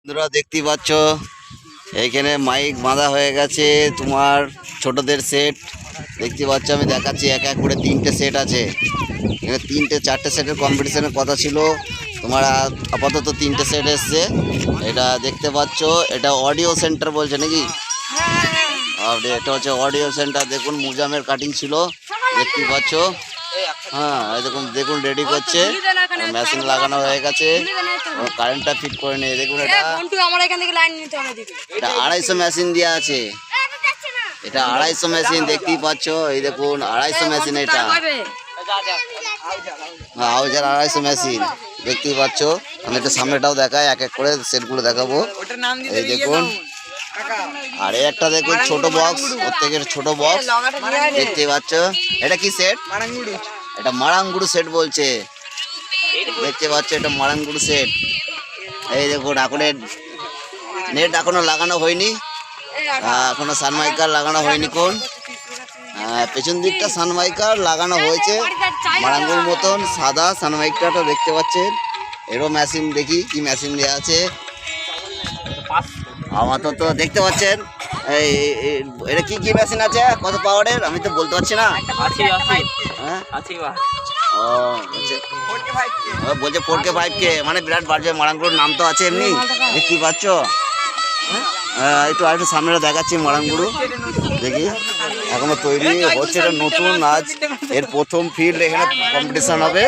বন্ধুরা দেখতে পাচ্ছ এইখানে মাইক বাঁধা হয়ে গেছে তোমার ছোটদের সেট দেখতে পাচ্ছ। আমি দেখাচ্ছি এক এক করে 3টে সেট আছে এখানে 4টে সেটের কম্পিটিশনের কথা ছিল তোমার আপাতত 3টে সেট এসছে। এটা দেখতে পাচ্ছ এটা অডিও সেন্টার বলছে নাকি? এটা হচ্ছে অডিও সেন্টার। দেখুন মুজামের কাটিং ছিল দেখতে পাচ্ছ। হ্যাঁ দেখুন দেখুন রেডি করছে, মেশিন লাগানো হয়ে গেছে, কারেন্টটা ফিট করে নিয়ে দেখুন এটা 250 মেশিন দেওয়া আছে। এটা 250 মেশিন দেখতেই পাচ্ছ। এই দেখুন 250 মেশিন, এটা হাউজার 250 মেশিন দেখতেই পাচ্ছ। আমি একটা সামনেটাও দেখাই, এক এক করে সেটগুলো দেখাবো। এই দেখুন আর একটা দেখুন ছোট বক্স, প্রত্যেকের ছোট বক্স দেখতে পাচ্ছ। এটা কি সেট? এটা মারাঙ্গুড়ু সেট বলছে দেখতে পাচ্ছ। এটা মারাঙ্গুড়ু সেট। এই দেখুন এখন নেট এখনো লাগানো হয়নি, এখনো সানমাইকার লাগানো হয়নি। কোন পেছন দিকটা সানমাইকার লাগানো হয়েছে, মারাঙ্গুর মতন সাদা সানমাইকারটা দেখতে পাচ্ছেন। এরও মেশিন দেখি কি মেশিন দেওয়া আছে আপাতত দেখতে পাচ্ছেন। এই এটা কি কি মেশিন আছে, কত পাওয়ারের আমি তো বলতে পারছি না। বলছে 4K 5K মানে বিরাট বাড়বে। মারাঙ্গুড়ুর নাম তো আছে এমনি দেখতে পাচ্ছ। একটু আরেকটু সামনেটা দেখাচ্ছি মারাঙ্গুড়ু দেখি এখনো তৈরি হচ্ছে। এটা নতুন আজ এর প্রথম ফিল্ড, এখানে কম্পিটিশন হবে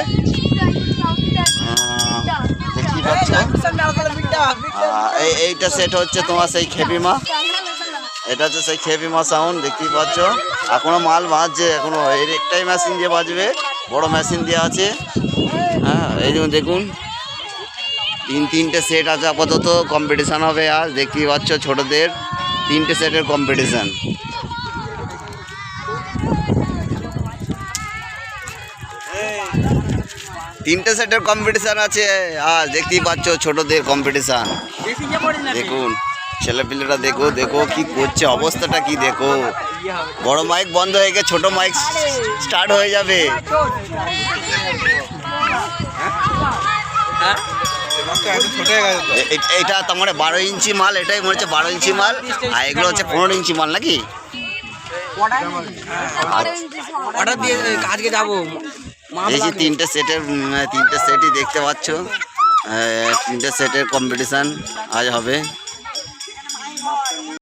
দেখতে পাচ্ছ। এইটা সেট হচ্ছে তোমার সেই খেপিমা, এটা হচ্ছে সেই খেপিমা সাউন্ড দেখতেই পাচ্ছ। এখনো মাল বাজছে, এখনো এর একটাই মেশিন দিয়ে বাজবে, বড় মেশিন দেওয়া আছে। হ্যাঁ এই জন্য দেখুন 3টে সেট আছে আপাতত, কম্পিটিশান হবে আজ দেখতেই পাচ্ছ। ছোটদের 3টে সেটের কম্পিটিশান। তিনটে সেটের কম্পিটিশান আছে আজ দেখতেই পাচ্ছ, ছোটদের কম্পিটিশান। দেখুন ছেলেপিলেরা দেখো দেখো কি করছে, অবস্থাটা কি দেখো। বড় মাইক বন্ধ হয়ে গেছে, ছোট মাইক স্টার্ট হয়ে যাবে। এটা তোমার 12 ইঞ্চি মাল, এটাই মনে হচ্ছে 12 ইঞ্চি মাল, আর এগুলো হচ্ছে 15 ইঞ্চি মাল নাকি? অর্ডার দিয়ে আজকে যাবো। এই যে 3টে সেটই দেখতে পাচ্ছ, 3টে সেটের কম্পিটিশান আজ হবে।